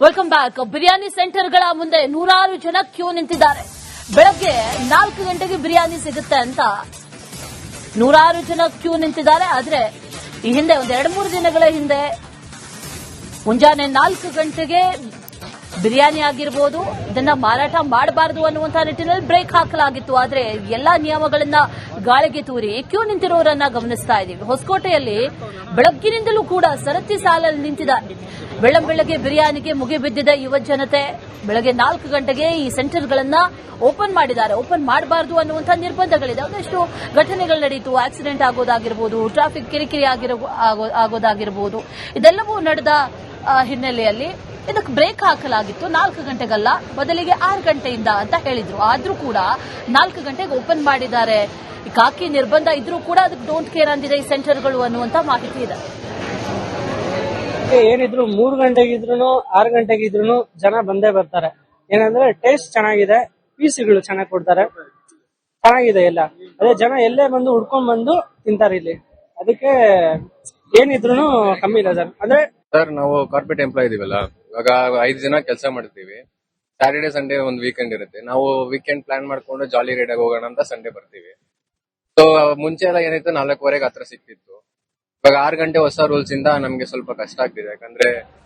Welcome back. Biryani ಸೆಂಟರ್ಗಳ ಮುಂದೆ ನೂರಾರು ಜನ ಕ್ಯೂ ನಿಂತಿದ್ದಾರೆ. ಬೆಳಗ್ಗೆ 4 ಗಂಟೆಗೆ ಬಿರಿಯಾನಿ ಸಿಗುತ್ತೆ ಅಂತ ನೂರಾರು ಜನ ಕ್ಯೂ ನಿಂತಿದ್ದಾರೆ. ಆದ್ರೆ ಈ ಹಿಂದೆ ಒಂದು 2-3 ದಿನಗಳ ಹಿಂದೆ ಮುಂಜಾನೆ 4 ಗಂಟೆಗೆ ಬಿರಿಯಾನಿ ಆಗಿರಬಹುದು, ಇದನ್ನ ಮಾರಾಟ ಮಾಡಬಾರದು ಅನ್ನುವಂತ ನಿಟ್ಟಿನಲ್ಲಿ ಬ್ರೇಕ್ ಹಾಕಲಾಗಿತ್ತು. ಆದ್ರೆ ಎಲ್ಲಾ ನಿಯಮಗಳನ್ನ ಗಾಳಿಗೆ ತೂರಿ ಕ್ಯೂ ನಿಂತಿರೋರನ್ನ ಗಮನಿಸ್ತಾ ಇದ್ದೀವಿ. ಹೊಸಕೋಟೆಯಲ್ಲಿ ಬೆಳಗ್ಗಿನಿಂದಲೂ ಕೂಡ ಸರತಿ ಸಾಲಲ್ಲಿ ನಿಂತಿದ್ದಾರೆ. ಬೆಳ್ಳಂಬೆಳಗ್ಗೆ ಬಿರಿಯಾನಿಗೆ ಮುಗಿಬಿದ್ದಿದೆ ಯುವ ಜನತೆ. ಬೆಳಗ್ಗೆ 4 ಗಂಟೆಗೆ ಈ ಸೆಂಟರ್ಗಳನ್ನ ಓಪನ್ ಮಾಡಿದ್ದಾರೆ. ಓಪನ್ ಮಾಡಬಾರದು ಅನ್ನುವಂಥ ನಿರ್ಬಂಧಗಳಿದೆ. ಒಂದಷ್ಟು ಘಟನೆಗಳು ನಡೆಯಿತು. ಆಕ್ಸಿಡೆಂಟ್ ಆಗೋದಾಗಿರ್ಬೋದು, ಟ್ರಾಫಿಕ್ ಕಿರಿಕಿರಿ ಆಗೋದಾಗಿರ್ಬೋದು, ಇದೆಲ್ಲವೂ ನಡೆದ ಹಿನ್ನೆಲೆಯಲ್ಲಿ ಇದಕ್ಕೆ ಬ್ರೇಕ್ ಹಾಕಲಾಗಿತ್ತು. 4 ಗಂಟೆಗಲ್ಲ, ಬದಲಿಗೆ 6 ಗಂಟೆಯಿಂದ ಅಂತ ಹೇಳಿದ್ರು. ಆದ್ರೂ ಕೂಡ 4 ಗಂಟೆಗೆ ಓಪನ್ ಮಾಡಿದ್ದಾರೆ. ಕಾಕಿ ನಿರ್ಬಂಧ ಇದ್ರೂ ಕೂಡ ಅದಕ್ಕೆ ಡೋಂಟ್ ಕೇರ್ ಅಂದಿದೆ ಈ ಸೆಂಟರ್ಗಳು ಅನ್ನುವಂತ ಮಾಹಿತಿ ಇದೆ. ಏನಿದ್ರು 3 ಗಂಟೆಗಿದ್ರು 6 ಗಂಟೆಗಿದ್ರು ಜನ ಬಂದೇ ಬರ್ತಾರೆ. ಏನಂದ್ರೆ ಟೇಸ್ಟ್ ಚೆನ್ನಾಗಿದೆ, ಪೀಸ್ಗಳು ಚೆನ್ನಾಗಿ ಕೊಡ್ತಾರೆ, ಚೆನ್ನಾಗಿದೆ ಎಲ್ಲ. ಅದೇ ಜನ ಎಲ್ಲೇ ಬಂದು ಹುಡ್ಕೊಂಡ್ ಬಂದು ತಿಂತಾರೆ ಇಲ್ಲಿ. ಅದಕ್ಕೆ ಏನಿದ್ರು ಕಮ್ಮಿ ಇಲ್ಲ ಸರ್. ಅಂದ್ರೆ ಸರ್, ನಾವು ಕಾರ್ಪೊರೇಟ್ ಎಂಪ್ಲಾಯ್ ಇದೀವಲ್ಲ, ಇವಾಗ 5 ಜನ ಕೆಲಸ ಮಾಡ್ತೀವಿ. ಸ್ಯಾಟರ್ಡೆ ಸಂಡೇ ಒಂದು ವೀಕೆಂಡ್ ಇರುತ್ತೆ. ನಾವು ವೀಕೆಂಡ್ ಪ್ಲಾನ್ ಮಾಡ್ಕೊಂಡು ಜಾಲಿ ರೈಡ್ ಆಗಿ ಹೋಗೋಣ ಅಂತ ಸಂಡೇ ಬರ್ತೀವಿ. ಸೊ ಮುಂಚೆ ಎಲ್ಲ ಏನಿತ್ತು 4:15 ಹತ್ರ ಸಿಕ್ತಿತ್ತು. ಇವಾಗ 6 ಗಂಟೆ ಹೊಸ ರೂಲ್ಸ್ ಇಂದ ನಮ್ಗೆ ಸ್ವಲ್ಪ ಕಷ್ಟ ಆಗ್ತಿದೆ. ಯಾಕಂದ್ರೆ